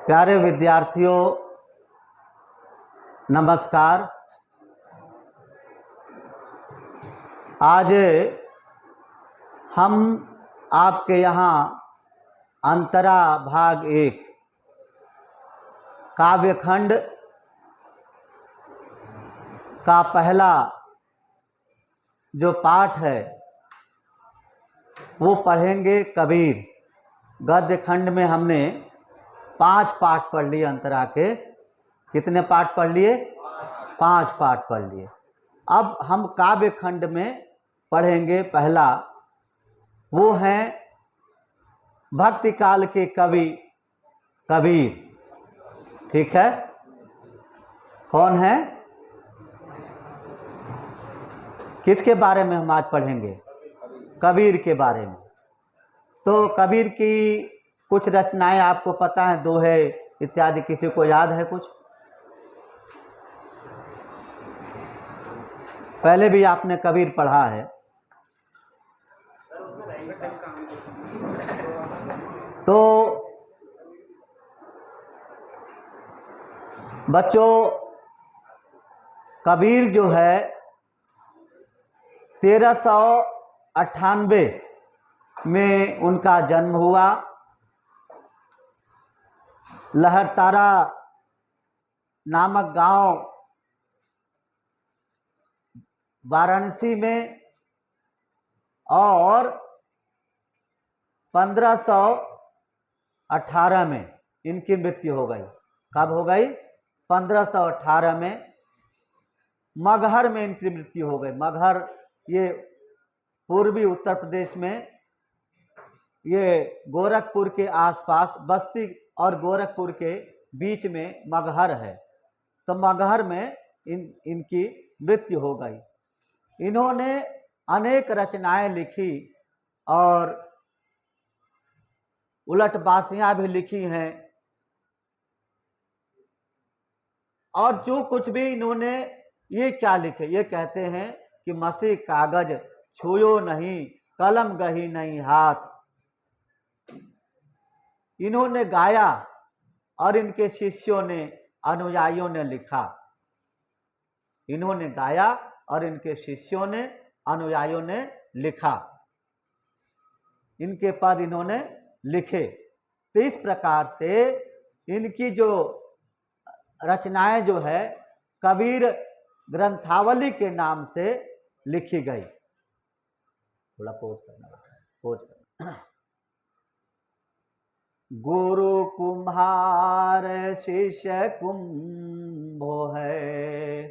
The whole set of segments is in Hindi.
प्यारे विद्यार्थियों, नमस्कार। आज हम आपके यहाँ अंतरा भाग 1 काव्यखंड का पहला जो पाठ है वो पढ़ेंगे। कबीर गद्य खंड में हमने 5 पाठ पढ़ लिए। अंतरा के कितने पाठ पढ़ लिए? 5 पाठ पढ़ लिए। अब हम काव्य खंड में पढ़ेंगे पहला, वो हैं भक्ति काल के कवि कबीर। ठीक है, कौन है? किसके बारे में हम आज पढ़ेंगे? कबीर के बारे में। तो कबीर की कुछ रचनाएं आपको पता है, दोहे इत्यादि, किसी को याद है कुछ? पहले भी आपने कबीर पढ़ा है। तो बच्चों, कबीर जो है 1398 में उनका जन्म हुआ। लहरतारा नामक गांव वाराणसी में, और 1518 में इनकी मृत्यु हो गई। कब हो गई? 1518 में मगहर में इनकी मृत्यु हो गई। मगहर ये पूर्वी उत्तर प्रदेश में, ये गोरखपुर के आसपास, बस्ती और गोरखपुर के बीच में मगहर है। तो मगहर में इनकी मृत्यु हो गई। इन्होंने अनेक रचनाएं लिखी और उलटबासियां भी लिखी हैं। और जो कुछ भी इन्होंने, ये क्या लिखे? ये कहते हैं कि मसी कागज छुयो नहीं, कलम गही नहीं हाथ। इन्होंने गाया और इनके शिष्यों ने, अनुयायियों ने लिखा। इन्होंने गाया और इनके शिष्यों ने, अनुयायियों ने लिखा। इनके पद इन्होंने लिखे। तो इस प्रकार से इनकी जो रचनाएं जो है कबीर ग्रंथावली के नाम से लिखी गई। थोड़ा पोज करना। गुरु कुम्हार शिष्य कुंभो है,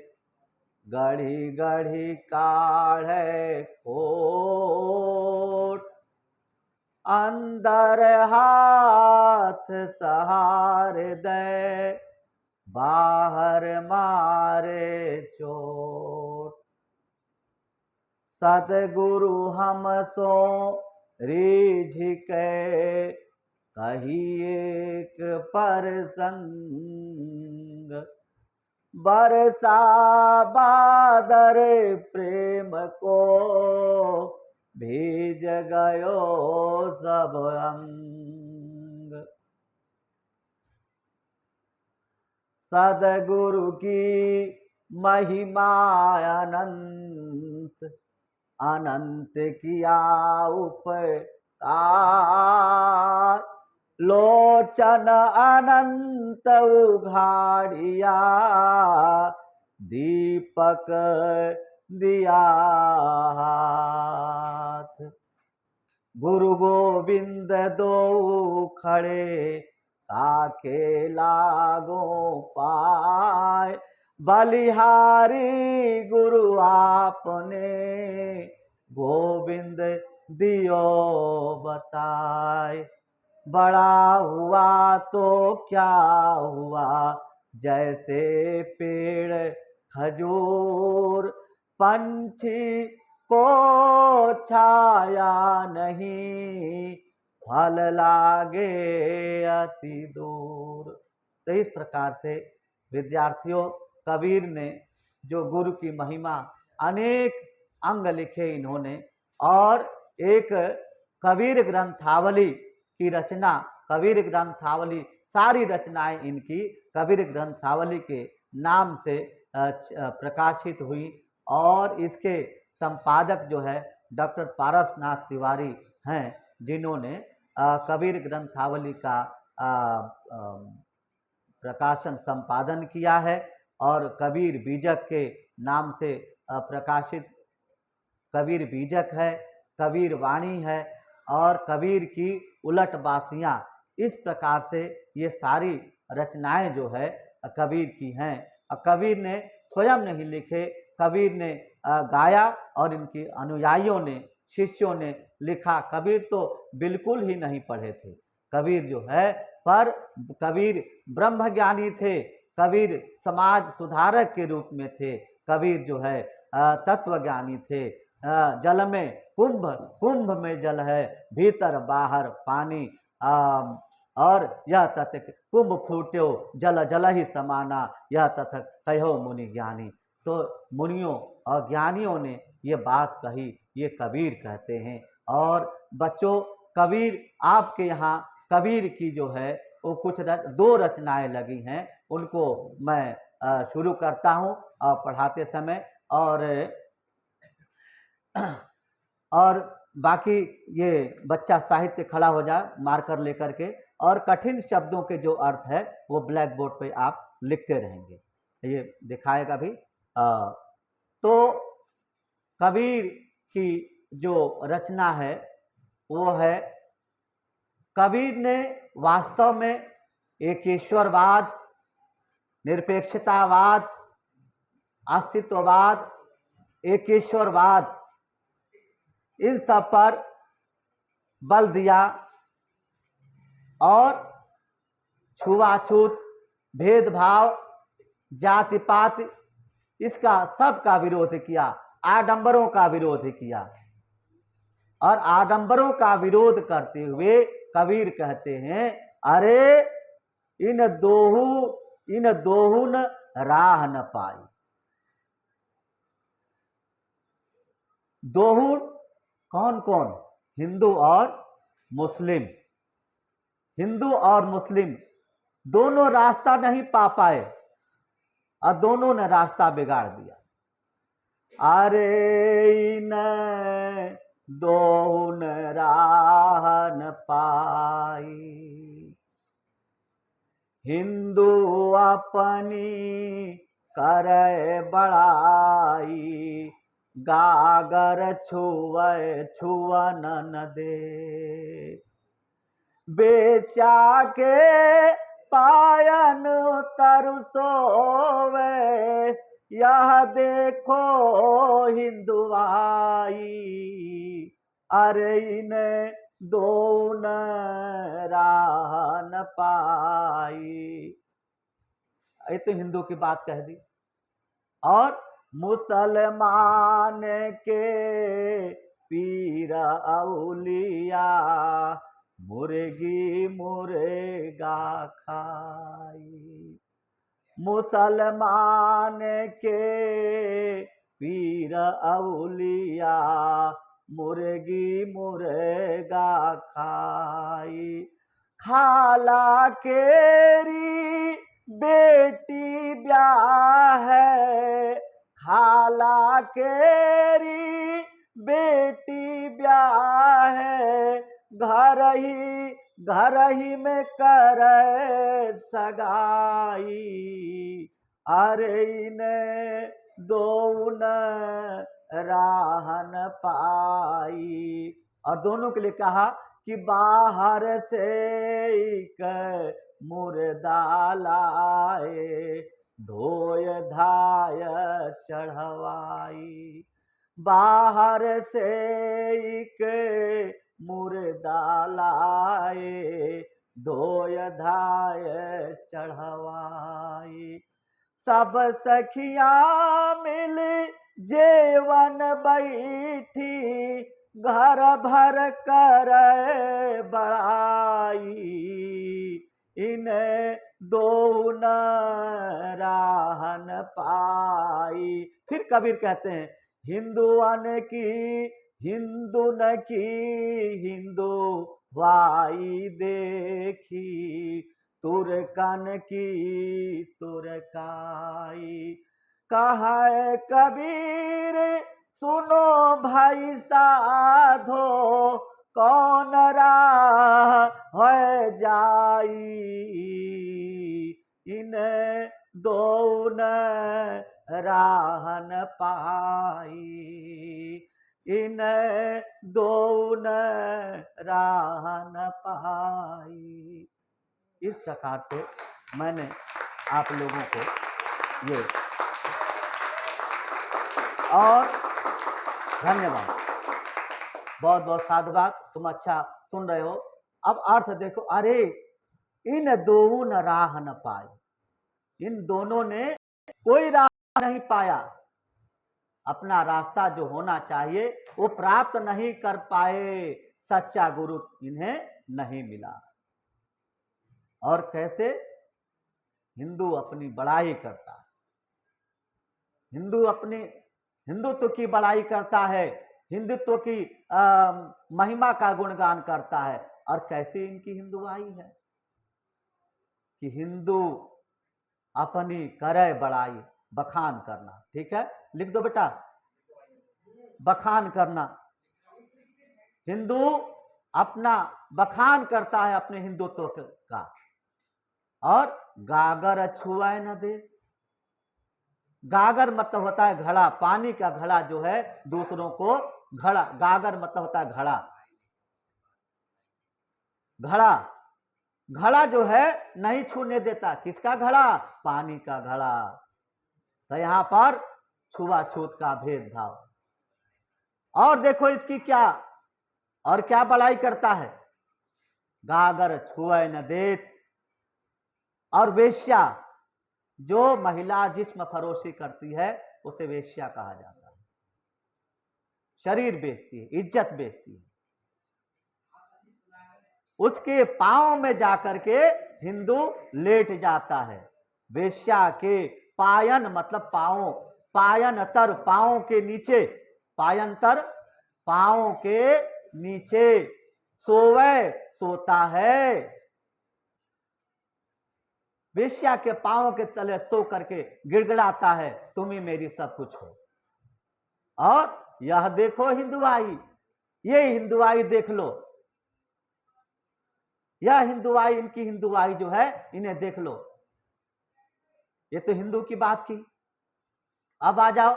गढ़ी गढ़ी काढ़े कोट। अंदर हाथ सहारे दे, बाहर मारे चोट। सतगुरु हम सो रीझ के, कही एक परसंग। बरसा बादर प्रेम को, भीज गयो सब अंग। सदगुरु की महिमा अनंत, अनंत किया उपकार। लोचन अनंत उघाड़िया, दीपक दिया हाथ। गुरु गोविंद दो खड़े, काके लागो पाए। बलिहारी गुरु आपने, गोविंद दियो बताए। बड़ा हुआ तो क्या हुआ, जैसे पेड़ खजूर। पंछी को छाया नहीं, फल लागे अति दूर। तो इस प्रकार से विद्यार्थियों, कबीर ने जो गुरु की महिमा, अनेक अंग लिखे इन्होंने, और एक कबीर ग्रंथावली की रचना, कबीर ग्रंथावली सारी रचनाएं इनकी कबीर ग्रंथावली के नाम से प्रकाशित हुई। और इसके संपादक जो है डॉक्टर पारसनाथ तिवारी हैं, जिन्होंने कबीर ग्रंथावली का प्रकाशन संपादन किया है। और कबीर बीजक के नाम से प्रकाशित कबीर बीजक है, कबीर वाणी है और कबीर की उलट बासियां, इस प्रकार से ये सारी रचनाएं जो है कबीर की हैं। कबीर ने स्वयं नहीं लिखे, कबीर ने गाया और इनके अनुयायियों ने, शिष्यों ने लिखा। कबीर तो बिल्कुल ही नहीं पढ़े थे। कबीर जो है, पर कबीर ब्रह्मज्ञानी थे, कबीर समाज सुधारक के रूप में थे, कबीर जो है तत्वज्ञानी थे। जल में कुंभ, कुंभ में जल है, भीतर बाहर पानी, और यह तथ कुंभ फूट्यो जल जल ही समाना, यह तथ कहो मुनि ज्ञानी। तो मुनियों और ज्ञानियों ने ये बात कही, ये कबीर कहते हैं। और बच्चों, कबीर आपके यहाँ कबीर की जो है वो कुछ दो रचनाएं लगी हैं, उनको मैं शुरू करता हूँ पढ़ाते समय। और बाकी ये बच्चा साहित्य खड़ा हो जाए मार्कर लेकर के, और कठिन शब्दों के जो अर्थ है वो ब्लैक बोर्ड पे आप लिखते रहेंगे, ये दिखाएगा भी। तो कबीर की जो रचना है वो है, कबीर ने वास्तव में एक ईश्वरवाद, निरपेक्षतावाद, अस्तित्ववाद, एकेश्वरवाद, इन सब पर बल दिया और छुआछूत, भेदभाव, जाति पात, इसका सबका विरोध किया, आडंबरों का विरोध किया। और आडंबरों का विरोध करते हुए कबीर कहते हैं, अरे इन दोहू न राह न पाई। दोहू कौन कौन? हिंदू और मुस्लिम। हिंदू और मुस्लिम दोनों रास्ता नहीं पा पाए और दोनों ने रास्ता बिगाड़ दिया। अरे इन दोहू न राह न पाई, हिंदू अपनी करे बड़ाई, गागर छुए छुअन न दे। बेश्या के पायन तरसोवे, यह देखो हिंदुआई, अरे इन्हें दो न राह न पाई। ये तो हिंदू की बात कह दी। और मुसलमान के पीर औलिया, मुर्गी मुर्गा खाई। मुसलमान के पीर औलिया, मुर्गी मुर्गा खाई। खाला केरी बेटी ब्याह है, खाला केरी बेटी ब्याह है, घर ही में करे सगाई, अरे इन्हें दो न राह न पाई। और दोनों के लिए कहा कि बाहर से एक मुर्दा लाए, धोय धाय चढ़वाई। बाहर से एक मुर्दा लाए, धोय धाय चढ़वाई। सब सखियां मिल जेवन बैठी, घर भर कर बड़ाई, इन्हें दो न राह न पाई। फिर कबीर कहते हैं, हिंदुअन की हिंदू न की हिंदू वाई देखी, तुरकन की तुरकाई। कहा कबीर सुनो भाई साधो, कौन राह है जाई, इन दो न राहन पाई, इन दो न राहन पाई। इस प्रकार से मैंने आप लोगों को ये, और धन्यवाद, बहुत बहुत साधुवाद, तुम अच्छा सुन रहे हो। अब अर्थ देखो, अरे इन दो न राह न पाई, इन दोनों ने कोई राह नहीं पाया, अपना रास्ता जो होना चाहिए वो प्राप्त नहीं कर पाए, सच्चा गुरु इन्हें नहीं मिला। और कैसे? हिंदू अपनी बड़ाई करता है, हिंदू अपनी हिंदुत्व की बड़ाई करता है, हिंदुत्व की महिमा का गुणगान करता है। और कैसे इनकी हिंदुआई है कि हिंदू अपनी करे बड़ाई, बखान करना। ठीक है, लिख दो बेटा, बखान करना। हिंदू अपना बखान करता है अपने हिंदुत्व का, और गागर छुआए न दे। गागर मतलब होता है घड़ा, पानी का घड़ा जो है दूसरों को घड़ा, गागर मतलब होता है घड़ा। घड़ा, घड़ा जो है नहीं छूने देता, किसका घड़ा? पानी का घड़ा। तो यहां पर छुआछूत का भेदभाव। और देखो इसकी क्या, और क्या बड़ाई करता है, गागर छुए न देत। और वेश्या, जो महिला जिस्म फरोशी करती है उसे वेश्या कहा जाता है, शरीर बेचती है, इज्जत बेचती है। उसके पांव में जाकर के हिंदू लेट जाता है। वेश्या के पायन मतलब पांव, पायनतर पांव के नीचे, पायनतर पांव के नीचे सोवे सोता है। वेश्या के पांव के तले सो करके गिड़गिड़ाता है, तुम ही मेरी सब कुछ हो। और यह देखो हिंदुआई, ये हिंदुआई देख लो, यह हिंदुआई, इनकी हिंदुआई जो है इन्हें देख लो। ये तो हिंदू की बात की। अब आ जाओ,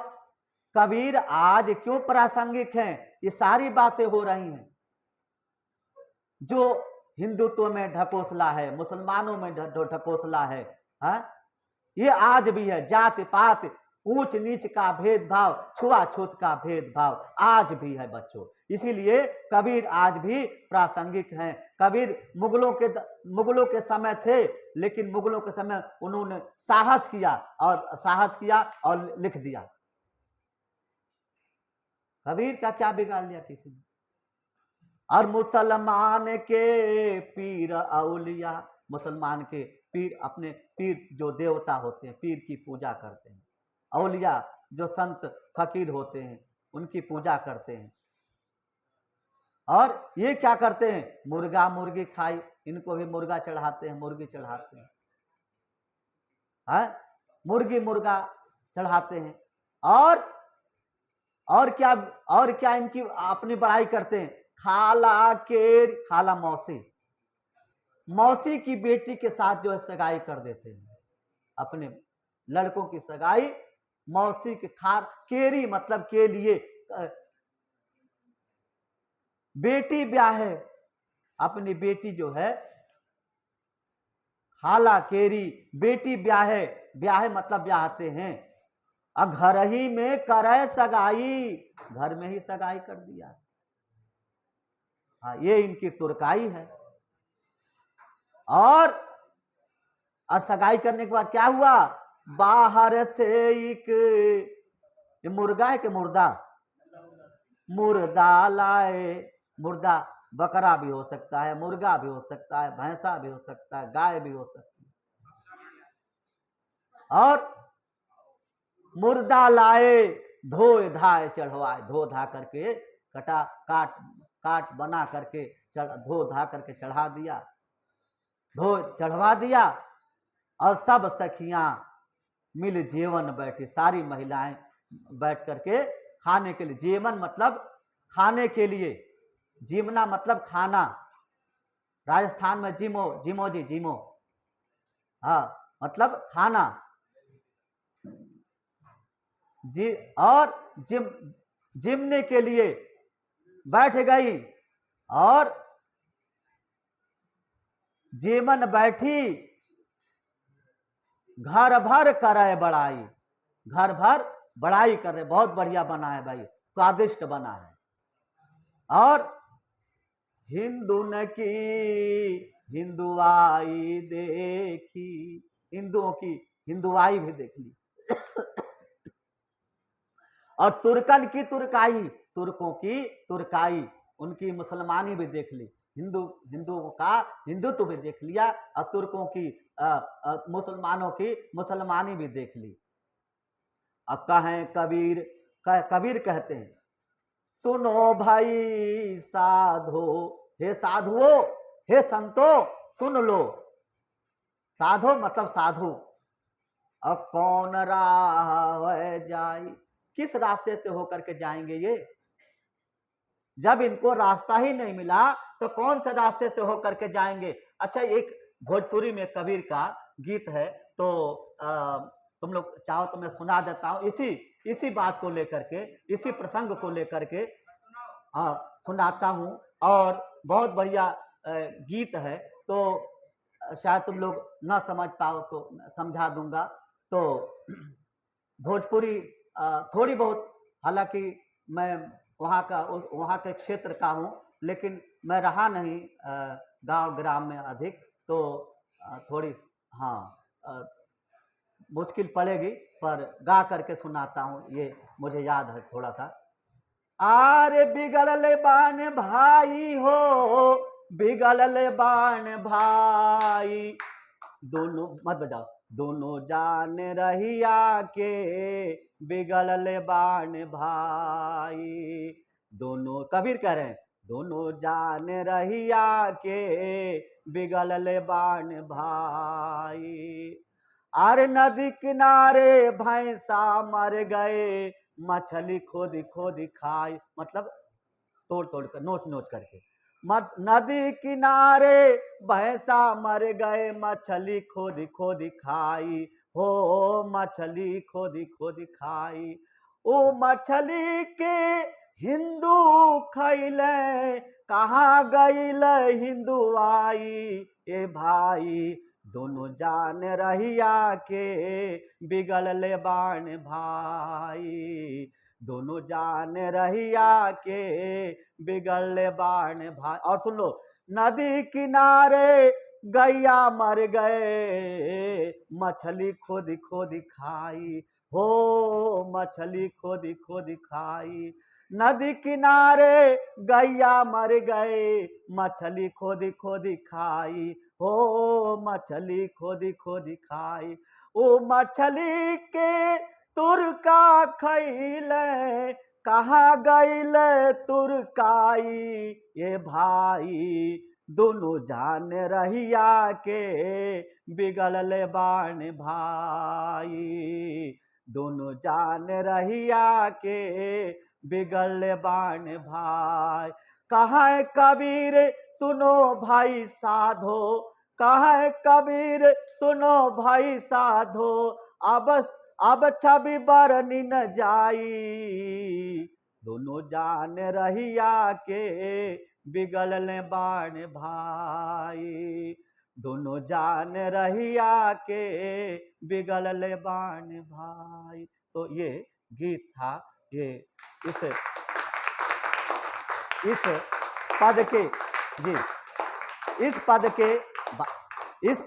कबीर आज क्यों प्रासंगिक हैं? ये सारी बातें हो रही हैं जो हिंदुत्व में ढकोसला है, मुसलमानों में ढकोसला है, हा? ये आज भी है। जाति पात, ऊंच नीच का भेदभाव, छुआछूत का भेदभाव आज भी है बच्चों। इसीलिए कबीर आज भी प्रासंगिक हैं। कबीर मुगलों के समय थे, लेकिन मुगलों के समय उन्होंने साहस किया और लिख दिया। कबीर का क्या बिगाड़ लिया किसी ने? और मुसलमान के पीर औलिया, मुसलमान के पीर अपने पीर जो देवता होते हैं, पीर की पूजा करते हैं। औलिया जो संत फकीर होते हैं उनकी पूजा करते हैं। और ये क्या करते हैं? मुर्गा मुर्गी खाई, इनको भी मुर्गा चढ़ाते हैं, मुर्गी चढ़ाते हैं, मुर्गी मुर्गा चढ़ाते हैं। और क्या इनकी अपनी बड़ाई करते हैं? खाला मौसी की बेटी के साथ जो है सगाई कर देते हैं, अपने लड़कों की सगाई मौसी के केरी मतलब के लिए। बेटी ब्याह है, अपनी बेटी जो है खाला केरी, बेटी ब्याह मतलब ब्याहते हैं। घर ही में करे सगाई, घर में ही सगाई कर दिया। हाँ, ये इनकी तुरकाई है। और सगाई करने के बाद क्या हुआ? बाहर से एक, ये मुर्गा है कि मुर्दा? मुर्दा लाए। मुर्दा बकरा भी हो सकता है, मुर्गा भी हो सकता है, भैंसा भी हो सकता है, गाय भी हो सकती है। और मुर्दा लाए, धोए धाए चढ़वाए, धो धा करके काट बना करके धो धा करके चढ़ा दिया। धो चढ़वा दिया और सब सखियां मिल जेवन बैठी, सारी महिलाएं बैठ करके खाने के लिए, जेवन मतलब खाने के लिए, जीवना मतलब खाना, राजस्थान में जिमो, जिमो जी जिमो, हाँ मतलब खाना जी, और जिमने के लिए बैठ गई और जेमन बैठी घर भर करे बड़ाई, घर भर बड़ाई कर रहे, बहुत बढ़िया बना है भाई, स्वादिष्ट बना है। और हिंदू न की हिंदुआई देखी, हिंदुओं की हिंदुआई भी देख ली और तुर्कन की तुर्काई, तुर्कों की तुर्काई, उनकी मुसलमानी भी देख ली, हिंदुओं का हिंदुत्व भी देख लिया और तुर्कों की मुसलमानों की मुसलमानी भी देख ली। अब कहें कबीर, कबीर कहते हैं, सुनो भाई साधो, हे साधुओ, हे संतो सुन लो, साधो मतलब साधु, अब कौन राह है जाई, किस रास्ते से होकर के जाएंगे ये, जब इनको रास्ता ही नहीं मिला तो कौन से रास्ते से होकर के जाएंगे। अच्छा, एक भोजपुरी में कबीर का गीत है, तो तुम लोग चाहो तो मैं सुना देता हूँ, इसी बात को लेकर के, इसी प्रसंग को लेकर के सुनाता हूँ, और बहुत बढ़िया गीत है, तो शायद तुम लोग ना समझ पाओ तो समझा दूंगा। तो भोजपुरी थोड़ी बहुत, हालांकि मैं वहाँ के क्षेत्र का हूँ, लेकिन मैं रहा नहीं गांव ग्राम में अधिक, तो थोड़ी हाँ मुश्किल पड़ेगी, पर गा करके सुनाता हूँ, ये मुझे याद है थोड़ा सा। आरे बिगड़ले बाण भाई हो, बिगड़ले बाण भाई, दोनों मत बजाओ, दोनों जान रहिया के बिगड़ले बाण भाई, दोनों, कबीर कह रहे हैं, दोनों जान रहिया के बिगड़ले बाण भाई, अरे नदी किनारे भैंसा मर गए, मछली खोद खोद खाई, मतलब तोड़ तोड़ कर, नोच नोच करके, नदी किनारे भैंसा मर गए, मछली खोद खोद खाई, हो मछली खोद खोद खाई, ओ मछली के हिंदू खैले, कहाँ गईल हिंदू आई, ए भाई दोनों जान रहिया के बिगड़ले बाण भाई, दोनों जान रहिया के बिगड़ले बाण भाई। और सुन लो, नदी किनारे गैया मर गए, मछली खोद खोद खाई, हो मछली खोद खोद खाई, नदी किनारे गैया मर गए, मछली खोद खोद खाई, हो मछली खोद खोद खाई, ओ मछली के तुरका खैले, कहाँ गईल तुरकाई, ये भाई दोनों जान रहिया के बिगड़ले बाण भाई, दोनों जान रहिया के बिगड़ले बाण भाई, कहाँ कबीर सुनो भाई साधो, कहाँ कबीर सुनो भाई साधो, अब छवि बरनी न जाई, दोनों जान रहिया के बिगड़ले बाण भाई, दोनों जान रहिया के बिगड़ले बाण भाई। तो ये गीत था, ये इस पद के जी, इस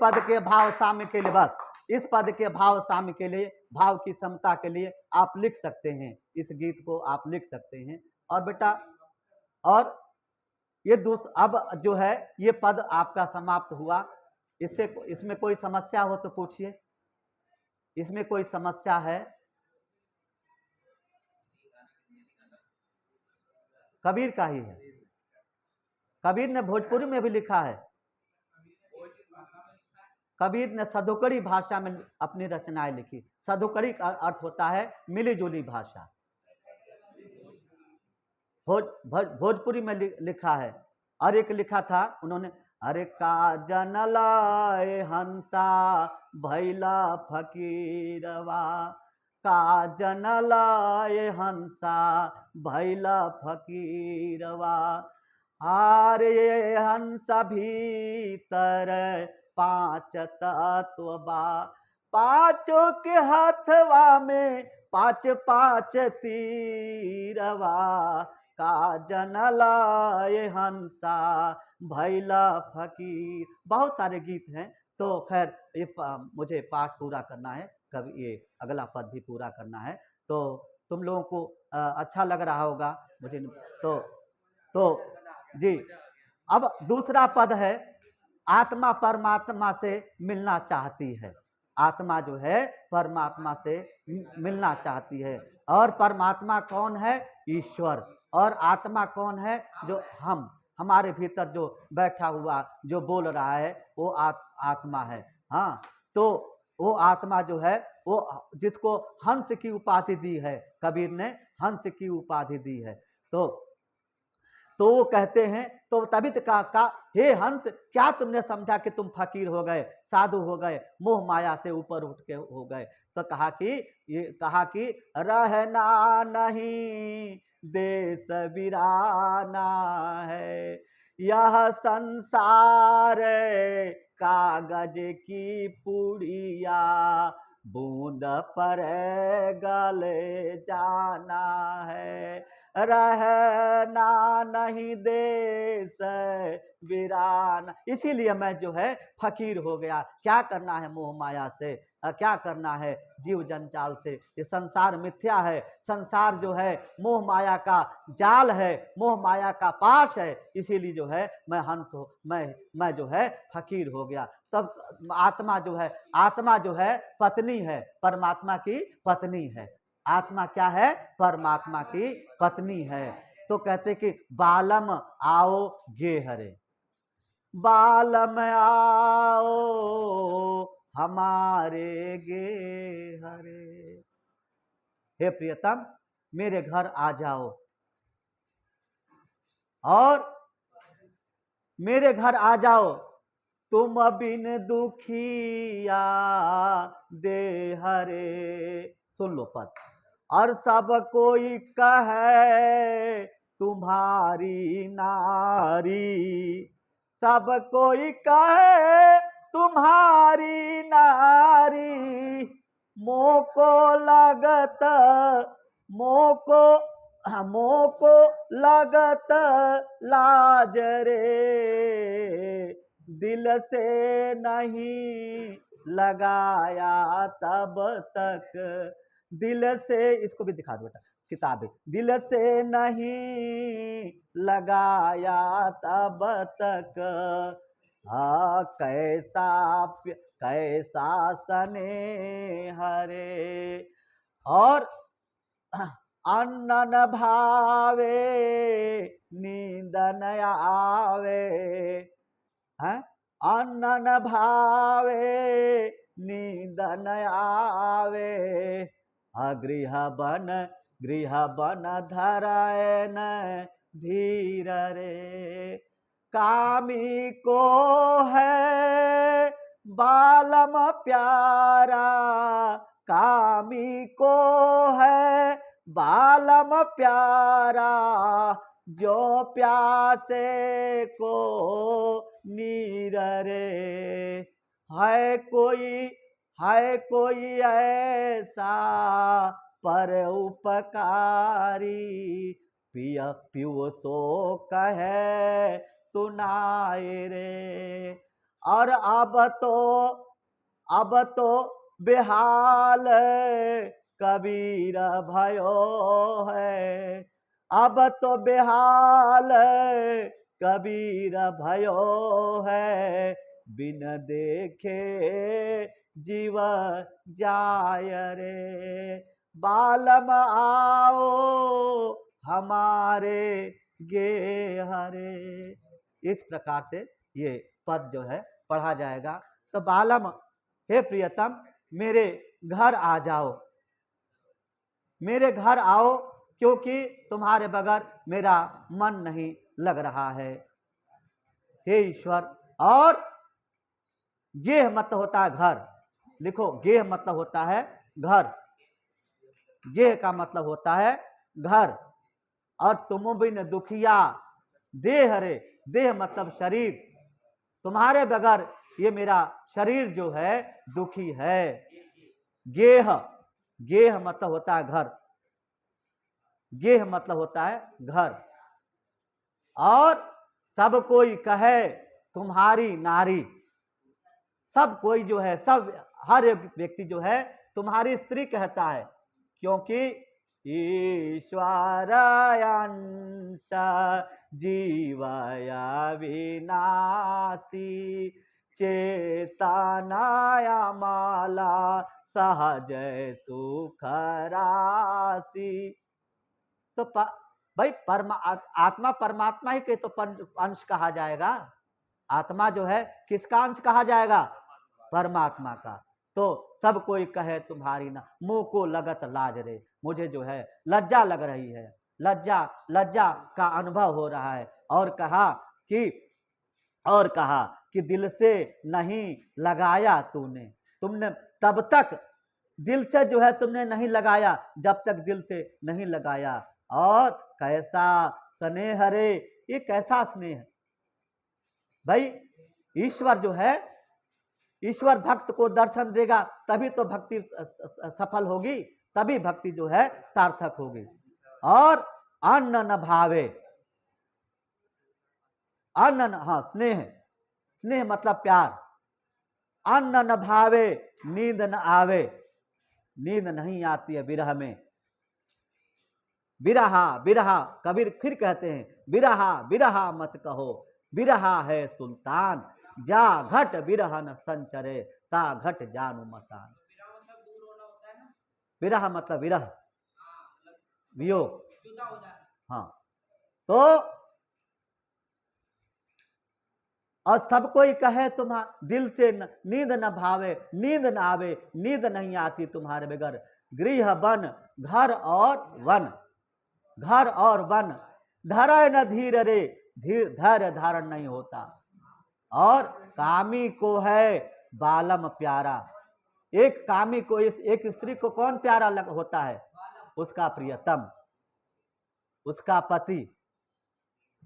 पद के भाव साम्य के लिए, बस इस पद के भाव साम्य के लिए, भाव की समता के लिए आप लिख सकते हैं, इस गीत को आप लिख सकते हैं। और बेटा, और ये अब जो है ये पद आपका समाप्त हुआ, इसमें कोई समस्या हो तो पूछिए, इसमें कोई समस्या है? कबीर का ही है, कबीर ने भोजपुरी में भी लिखा है, कबीर ने सधुकड़ी भाषा में अपनी रचनाएं लिखी। सधुकड़ी का अर्थ होता है मिलीजुली भाषा। भोजपुरी में लिखा है। और एक लिखा था उन्होंने, अरे का जनलाए हंसा भैला फकीरवा, का जनलाए हंसा भैला फकीरवा, आरे हंस भीतर पांच तत्व बा, पांचों के हथवा में पांच पांच तीरवा, का जनलाए हंसा भैला फकीर। बहुत सारे गीत हैं। तो खैर ये मुझे पाठ पूरा करना है, कभी ये अगला पद भी पूरा करना है। तो तुम लोगों को अच्छा लग रहा होगा मुझे। तो जी, अब दूसरा पद है, आत्मा परमात्मा से मिलना चाहती है। आत्मा जो है परमात्मा से मिलना चाहती है। और परमात्मा कौन है? ईश्वर। और आत्मा कौन है? जो हमारे भीतर जो बैठा हुआ जो बोल रहा है वो आत्मा है। हाँ, तो वो आत्मा जो है वो जिसको हंस की उपाधि दी है, कबीर ने हंस की उपाधि दी है। तो वो कहते हैं, तो तभी तो कहा हे हंस, क्या तुमने समझा कि तुम फकीर हो गए, साधु हो गए, मोह माया से ऊपर उठ के हो गए। तो कहा कि रहना नहीं देश वीराना है, यह संसार कागज की पुड़िया, बूंद पर गले जाना है, रहना नहीं देश वीरान। इसीलिए मैं जो है फकीर हो गया। क्या करना है मोह माया से, क्या करना है जीव जंजाल से। ये संसार मिथ्या है, संसार जो है मोह माया का जाल है, मोह माया का पाश है। इसीलिए जो है मैं हंस हो, मैं जो है फकीर हो गया। तब आत्मा जो है पत्नी है, परमात्मा की पत्नी है। आत्मा क्या है? परमात्मा की पत्नी है। तो कहते कि बालम आओ गे हरे, बालम आओ हमारे गे हरे। हे प्रियतम, मेरे घर आ जाओ, और मेरे घर आ जाओ, तुम बिन दुखिया दे हरे। सुन लो पद। और सब कोई कहे तुम्हारी नारी, सब कोई कहे तुम्हारी नारी, मोको लगत मोको लगत लाज रे, दिल से नहीं लगाया तब तक, दिल से, इसको भी दिखा दो बेटा किताबें, दिल से नहीं लगाया तब तक, कैसा सने हरे। और अन्न न भावे नींद न आवे, है अन्न न भावे नींद न आवे, गृह बन धराए न धीर रे, कामी को है बालम प्यारा, कामी को है बालम प्यारा, जो प्यासे को नीर रे, है कोई ऐसा पर उपकारी, पियो सो कहे सुनाए रे। और अब तो बेहाल कबीर भयो है, अब तो बेहाल कबीर भयो है, बिन देखे जीव जाय रे, बालम आओ हमारे गे हरे। इस प्रकार से ये पद जो है पढ़ा जाएगा। तो बालम, हे प्रियतम, मेरे घर आ जाओ, मेरे घर आओ, क्योंकि तुम्हारे बगैर मेरा मन नहीं लग रहा है। हे ईश्वर, और गेह मतलब होता है घर, लिखो, गेह मतलब होता है घर, गेह का मतलब होता है घर। और तुम बिन दुखिया देह रे, देह मतलब शरीर, तुम्हारे बगैर ये मेरा शरीर जो है दुखी है। गेह, गेह मतलब होता है घर, गेह मतलब होता है घर। और सब कोई कहे तुम्हारी नारी, सब कोई जो है, सब हर एक व्यक्ति जो है तुम्हारी स्त्री कहता है, क्योंकि ईश्वर अंश जीवया विनाशी चेतनाया माला सहज सुख राशि। तो भाई आत्मा परमात्मा ही के तो अंश कहा जाएगा। आत्मा जो है किसका अंश कहा जाएगा? परमात्मा का। तो सब कोई कहे तुम्हारी ना, मुंह को लगत लाज रे, मुझे जो है लज्जा लग रही है, लज्जा, लज्जा का अनुभव हो रहा है। और कहा कि दिल से नहीं लगाया तूने, तुमने तब तक दिल से जो है तुमने नहीं लगाया जब तक दिल से नहीं लगाया। और कैसा स्नेह रे, ये कैसा स्नेह भाई। ईश्वर जो है, ईश्वर भक्त को दर्शन देगा तभी तो भक्ति सफल होगी, तभी भक्ति जो है सार्थक होगी। और अन्न न भावे, अन्न, हाँ स्नेह, स्नेह मतलब प्यार। अन्न न भावे नींद न आवे, नींद नहीं आती है विरह में। बिरहा, बिरहा, कबीर फिर कहते हैं, बिरहा बिरहा मत कहो, बिरहा है सुल्तान, जा घट बिरहन संचरे, ता घट जानू मसान। बिरह मतलब विरह, वियोग, हाँ। तो और सब कोई कहे तुम्हारा दिल से नींद न भावे, नींद न आवे, नींद नहीं आती तुम्हारे बगैर। गृह बन घर और वन, घर और वन, धरे न धीर रे, धीर धैर्य धारण नहीं होता। और कामी को है बालम प्यारा, एक कामी को, एक स्त्री को कौन प्यारा होता है? उसका प्रियतम, उसका पति।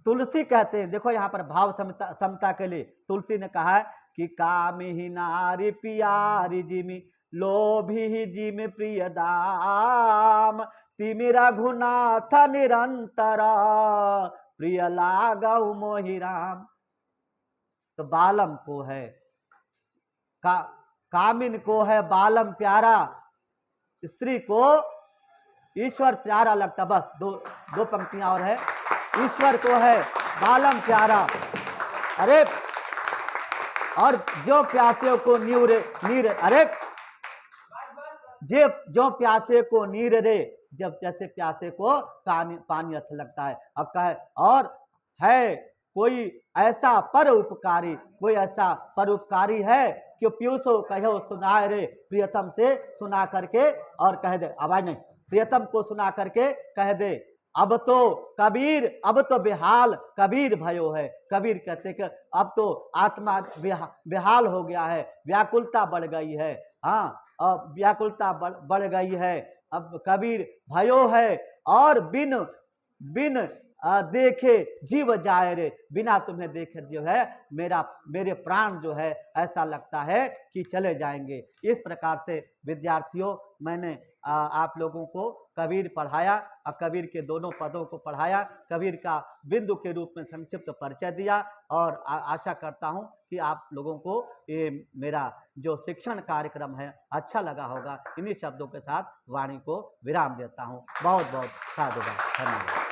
तुलसी कहते हैं, देखो यहाँ पर भाव समता के लिए तुलसी ने कहा है कि कामी ही नारी प्यारी जिमी, लोभी ही जिमी प्रिय दाम, तिमि रघुनाथ निरंतर, प्रिय लागौ मोहि राम। तो बालम को है कामिन को है बालम प्यारा, स्त्री को ईश्वर प्यारा लगता। बस दो पंक्तियां और है। ईश्वर को है बालम प्यारा, अरे, और जो प्यासे को नीर, अरे जो प्यासे को नीर रे, जब जैसे प्यासे को पानी अच्छा लगता है। अब कहे और है कोई ऐसा पर उपकारी, कोई ऐसा परोपकारी है कि पीयूषो कहो सुनाए रे, प्रियतम से सुना करके और कह दे, आवाज नहीं, प्रियतम को सुना करके कह दे, अब तो कबीर, अब तो बेहाल कबीर भयो है। कबीर कहते कि अब तो आत्मा बेहाल हो गया है, व्याकुलता बढ़ गई है। हाँ, अब व्याकुलता बढ़ गई है, अब कबीर भयो है। और बिन देखे जीव जाए रे, बिना तुम्हें देखे जो है मेरे प्राण जो है ऐसा लगता है कि चले जाएंगे। इस प्रकार से विद्यार्थियों, मैंने आप लोगों को कबीर पढ़ाया और कबीर के दोनों पदों को पढ़ाया, कबीर का बिंदु के रूप में संक्षिप्त परिचय दिया। और आशा करता हूं कि आप लोगों को ये मेरा जो शिक्षण कार्यक्रम है अच्छा लगा होगा। इन्हीं शब्दों के साथ वाणी को विराम देता हूं। बहुत बहुत साधुवाद, धन्यवाद।